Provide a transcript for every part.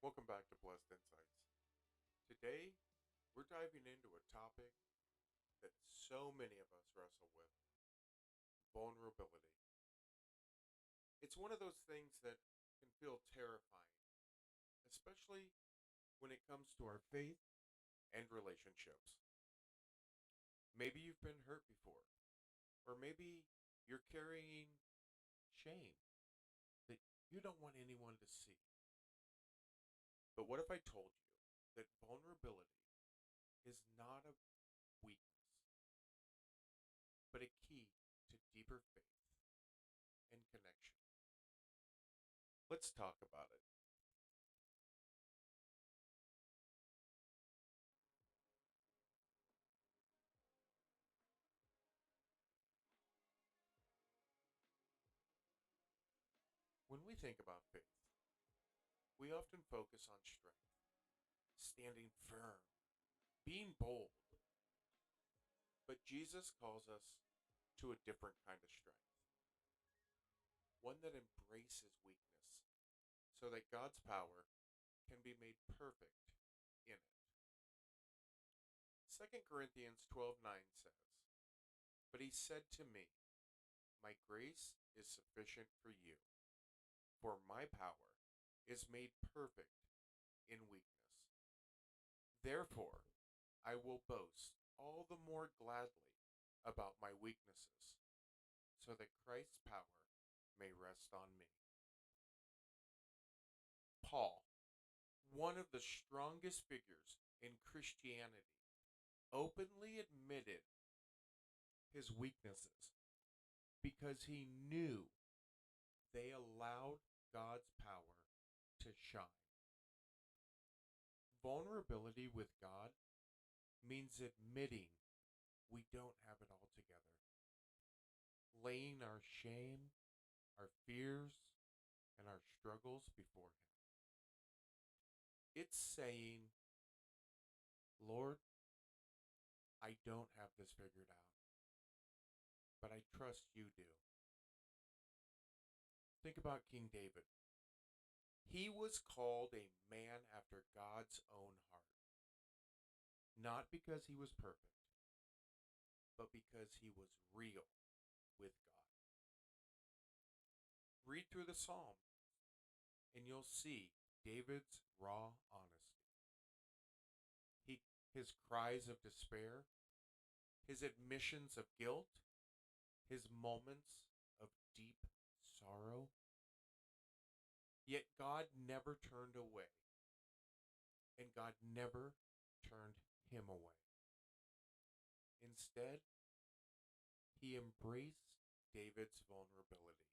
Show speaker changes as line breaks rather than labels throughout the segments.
Welcome back to Blessed Insights. Today, we're diving into a topic that so many of us wrestle with: vulnerability. It's one of those things that can feel terrifying, especially when it comes to our faith and relationships. Maybe you've been hurt before, or maybe you're carrying shame that you don't want anyone to see. But what if I told you that vulnerability is not a weakness, but a key to deeper faith and connection? Let's talk about it. When we think about faith, we often focus on strength, standing firm, being bold. But Jesus calls us to a different kind of strength, one that embraces weakness so that God's power can be made perfect in it. 2 Corinthians 12:9 says, "But he said to me, my grace is sufficient for you, for my power is made perfect in weakness. Therefore, I will boast all the more gladly about my weaknesses, so that Christ's power may rest on me." Paul, one of the strongest figures in Christianity, openly admitted his weaknesses because he knew they allowed God's power to shine. Vulnerability with God means admitting we don't have it all together, laying our shame, our fears, and our struggles before Him. It's saying, Lord, I don't have this figured out, but I trust you do. Think about King David. He was called a man after God's own heart, not because he was perfect, but because he was real with God. Read through the Psalm, and you'll see David's raw honesty. His cries of despair, his admissions of guilt, his moments of deep sorrow. Yet God never turned away, and God never turned him away. Instead, he embraced David's vulnerability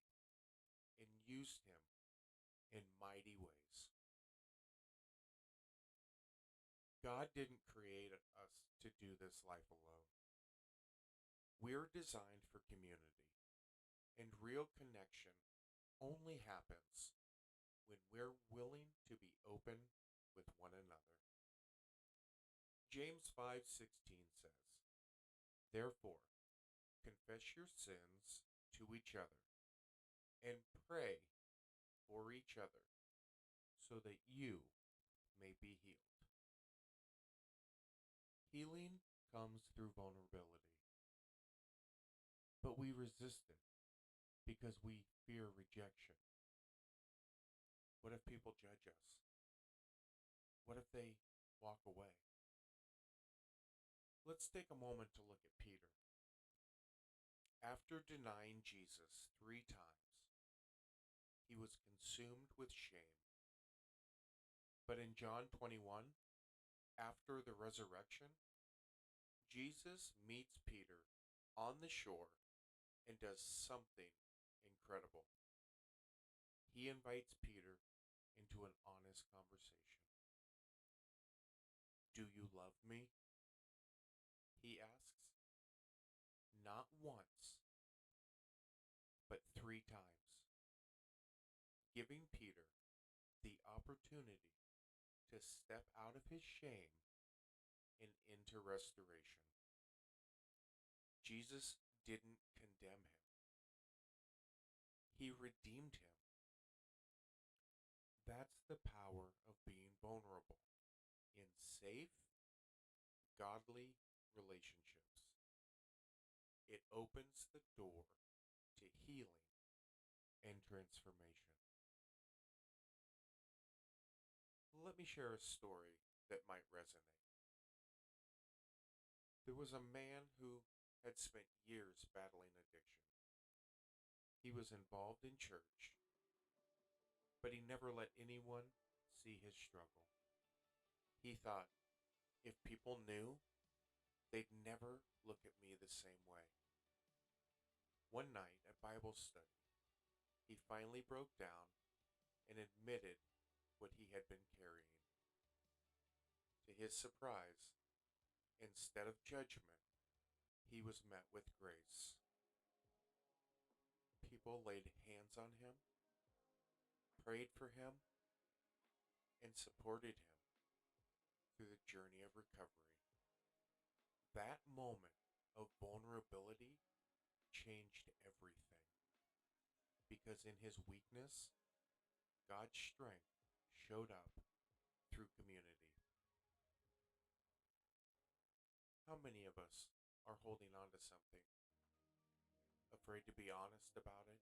and used him in mighty ways. God didn't create us to do this life alone. We're designed for community, and real connection only happens when we're willing to be open with one another. James 5:16 says, "Therefore, confess your sins to each other and pray for each other so that you may be healed." Healing comes through vulnerability, but we resist it because we fear rejection. What if people judge us? What if they walk away? Let's take a moment to look at Peter. After denying Jesus 3 times, he was consumed with shame. But in John 21, after the resurrection, Jesus meets Peter on the shore and does something incredible. He invites Peter into an honest conversation. "Do you love me?" he asks. Not once, but 3 times, giving Peter the opportunity to step out of his shame and into restoration. Jesus didn't condemn him. He redeemed him. That's the power of being vulnerable in safe, godly relationships. It opens the door to healing and transformation. Let me share a story that might resonate. There was a man who had spent years battling addiction. He was involved in church, but he never let anyone see his struggle. He thought, if people knew, they'd never look at me the same way. One night at Bible study, he finally broke down and admitted what he had been carrying. To his surprise, instead of judgment, he was met with grace. People laid hands on him, prayed for him, and supported him through the journey of recovery. That moment of vulnerability changed everything because in his weakness, God's strength showed up through community. How many of us are holding on to something, afraid to be honest about it?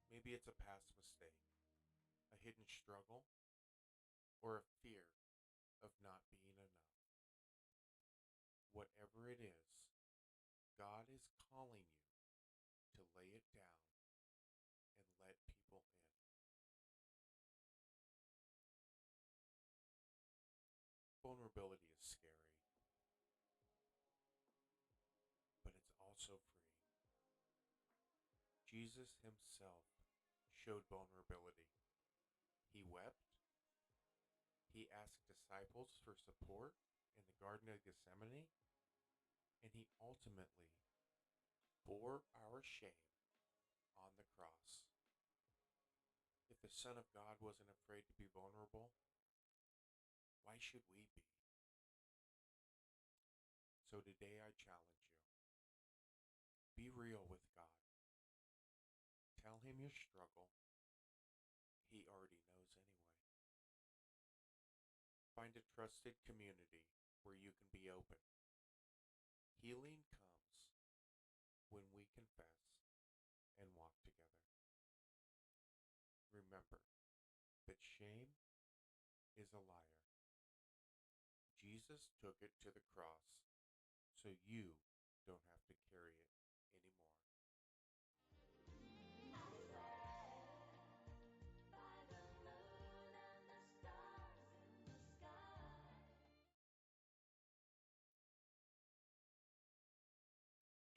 Maybe it's a past mistake, a hidden struggle, or a fear of not being enough. Whatever it is, God is calling you to lay it down and let people in. Vulnerability is scary, but it's also free. Jesus himself showed vulnerability. He wept. He asked disciples for support in the Garden of Gethsemane, and he ultimately bore our shame on the cross. If the Son of God wasn't afraid to be vulnerable, why should we be? So today I challenge you. Be real with God. Tell him your struggle. He already knows anyway. Find a trusted community where you can be open. Healing comes when we confess and walk together. Remember that shame is a liar. Jesus took it to the cross so you don't have to carry it anymore.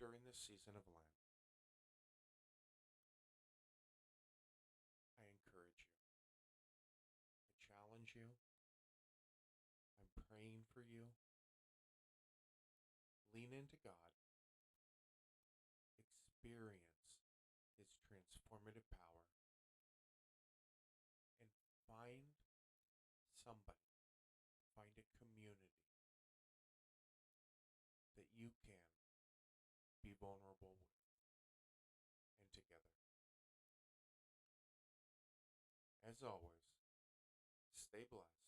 During this season of Lent, I encourage you. I challenge you. I'm praying for you. Lean into God. Experience his transformative power. And find somebody, find a community that you can be vulnerable with and together. As always, stay blessed